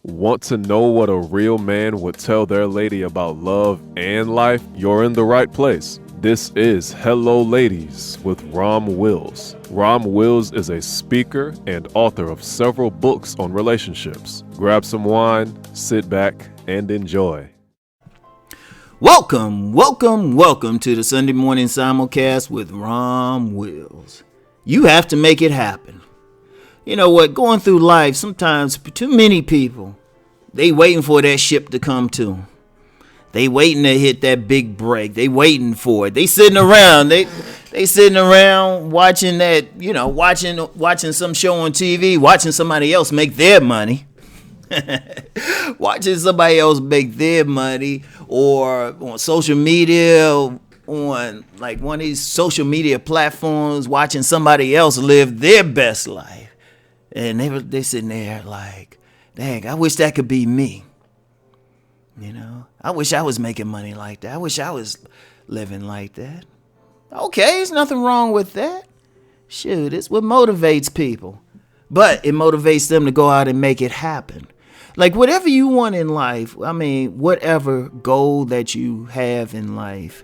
Want to know what a real man would tell their lady about love and life? You're in the right place. This is Hello Ladies with Rom Wills. Rom Wills is a speaker and author of several books on relationships. Grab some wine, sit back, and enjoy. Welcome to the Sunday morning simulcast with Rom Wills. You have to make it happen. You know what, going through life, sometimes too many people, they waiting for that ship to come to them. They waiting to hit that big break. They waiting for it. They sitting around. They sitting around watching that, watching some show on TV, watching somebody else make their money. Watching somebody else make their money, or on social media, on like one of these social media platforms, watching somebody else live their best life. And they sitting there like, dang, I wish that could be me. I wish I was making money like that. I wish I was living like that. Okay, there's nothing wrong with that. Shoot, it's what motivates people. But it motivates them to go out and make it happen. Like whatever you want in life, whatever goal that you have in life,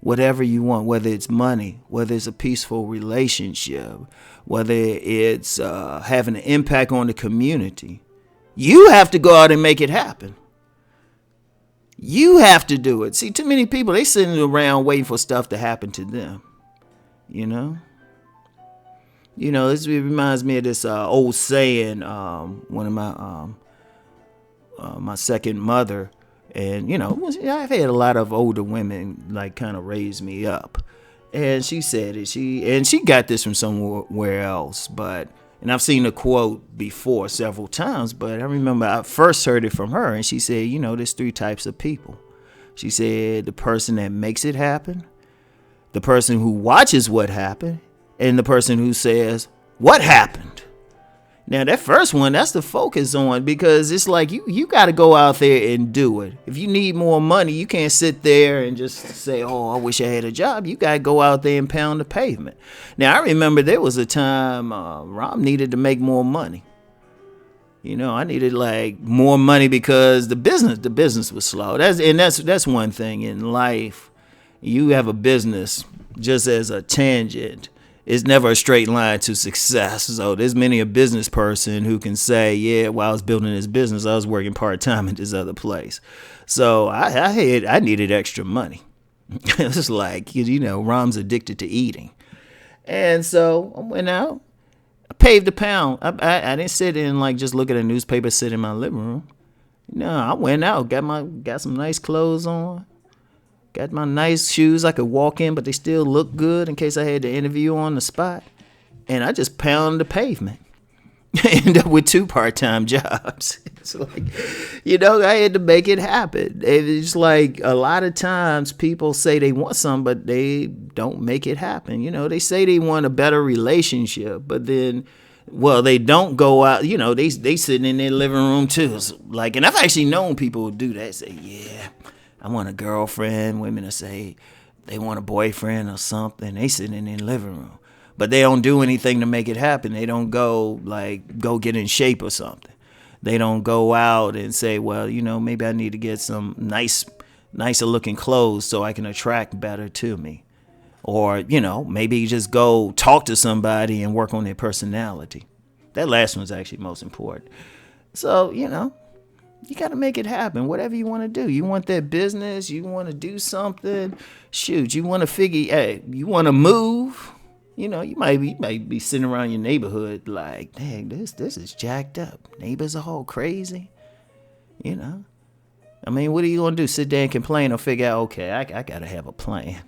whatever you want, whether it's money, whether it's a peaceful relationship, whether it's having an impact on the community, you have to go out and make it happen. You have to do it. See, too many people, they sitting around waiting for stuff to happen to them. This reminds me of this old saying, one of my second mother, and I've had a lot of older women like kind of raise me up, and she said it. She got this from somewhere else, and I've seen the quote before several times, but I remember I first heard it from her, and she said, there's three types of people. She said the person that makes it happen, the person who watches what happened, and the person who says, what happened? Now, that first one, that's the focus on, because it's like you got to go out there and do it. If you need more money, you can't sit there and just say, oh, I wish I had a job. You got to go out there and pound the pavement. Now, I remember there was a time Rom needed to make more money. I needed like more money because the business was slow. That's one thing in life. You have a business just as a tangent. It's never a straight line to success. So there's many a business person who can say, yeah, while I was building this business, I was working part-time at this other place. So I needed extra money. It's like, Rom's addicted to eating. And so I went out, I paved the pound. I didn't sit and like just look at a newspaper, sit in my living room. No, I went out, got some nice clothes on. Got my nice shoes I could walk in, but they still look good in case I had to interview on the spot. And I just pounded the pavement. Ended up with 2 part-time jobs. It's like, I had to make it happen. It's like a lot of times people say they want something, but they don't make it happen. They say they want a better relationship, but then, they don't go out. They sitting in their living room too. So and I've actually known people who do that. Say, yeah, I want a girlfriend. Women will say they want a boyfriend or something. They sitting in their living room, but they don't do anything to make it happen. They don't go get in shape or something. They don't go out and say, well, maybe I need to get some nicer looking clothes so I can attract better to me. Or, maybe just go talk to somebody and work on their personality. That last one's actually most important. So, you got to make it happen. Whatever you want to do. You want that business. You want to do something. Shoot, you want to figure, hey, you want to move. You might be sitting around your neighborhood like, dang, this is jacked up. Neighbors are all crazy. What are you going to do? Sit there and complain or figure out, okay, I got to have a plan.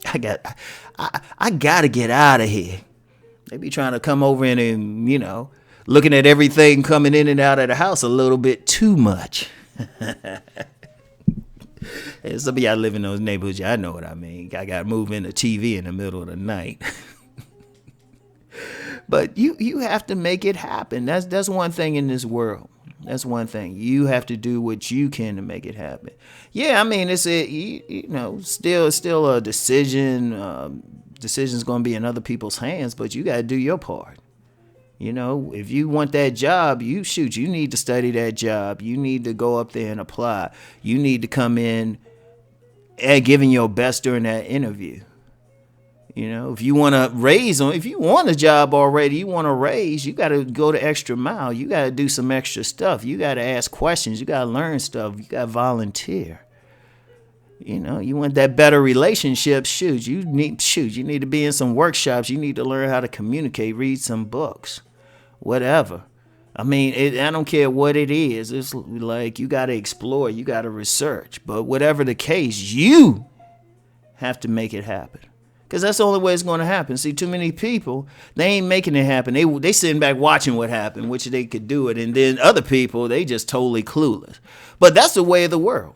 I got to get out of here. They be trying to come over in and, looking at everything coming in and out of the house a little bit too much. And some of y'all live in those neighborhoods, y'all know what I mean. I got to move in the TV in the middle of the night. But you have to make it happen. That's one thing in this world. That's one thing. You have to do what you can to make it happen. Yeah, it's still a decision. Decision's going to be in other people's hands, but you got to do your part. If you want that job, you need to study that job. You need to go up there and apply. You need to come in and giving your best during that interview. If you want to if you want a job already, you want to raise, you got to go the extra mile. You got to do some extra stuff. You got to ask questions. You got to learn stuff. You got to volunteer. You want that better relationship. You need to be in some workshops. You need to learn how to communicate, read some books, whatever. I don't care what it is. It's like you got to explore, you got to research. But whatever the case, you have to make it happen. Because that's the only way it's going to happen. See, too many people, they ain't making it happen. They sitting back watching what happened, which they could do it. And then other people, they just totally clueless. But that's the way of the world.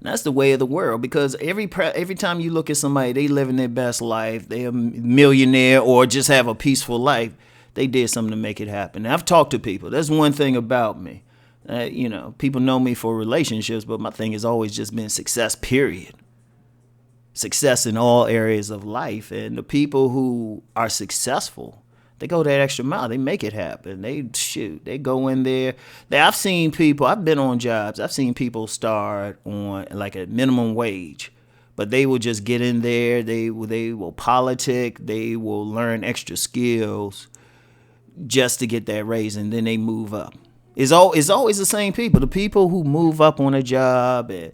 That's the way of the world, because every time you look at somebody, they living their best life, they're a millionaire or just have a peaceful life, they did something to make it happen. And I've talked to people. That's one thing about me. People know me for relationships, but my thing has always just been success, period. Success in all areas of life. And the people who are successful, they go that extra mile. They make it happen. They go in there. I've seen people, I've been on jobs. I've seen people start on like a minimum wage, but they will just get in there. They will politic. They will learn extra skills just to get that raise, and then they move up. It's always the same people. The people who move up on a job and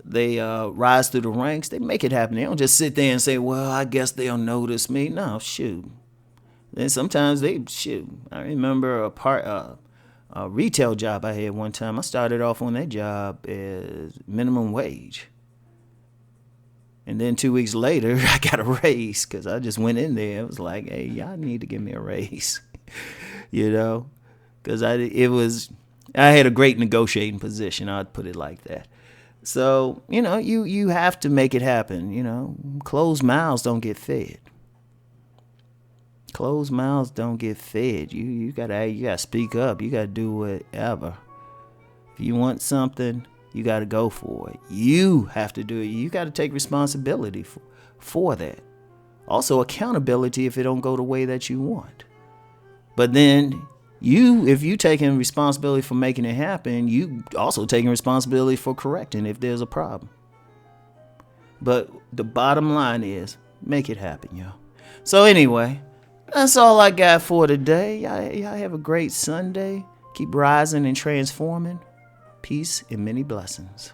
they rise through the ranks, they make it happen. They don't just sit there and say, well, I guess they'll notice me. No, shoot. Then sometimes I remember a retail job I had one time. I started off on that job as minimum wage. And then 2 weeks later, I got a raise because I just went in there. It was like, hey, y'all need to give me a raise, because I had a great negotiating position. I'd put it like that. So, you have to make it happen. Closed mouths don't get fed. Closed mouths don't get fed. You gotta speak up. You gotta do whatever. If you want something, you gotta go for it. You have to do it. You gotta take responsibility for that. Also accountability if it don't go the way that you want. But then if you taking responsibility for making it happen, you also taking responsibility for correcting if there's a problem. But the bottom line is, make it happen, y'all. So anyway, that's all I got for today. Y'all have a great Sunday. Keep rising and transforming. Peace and many blessings.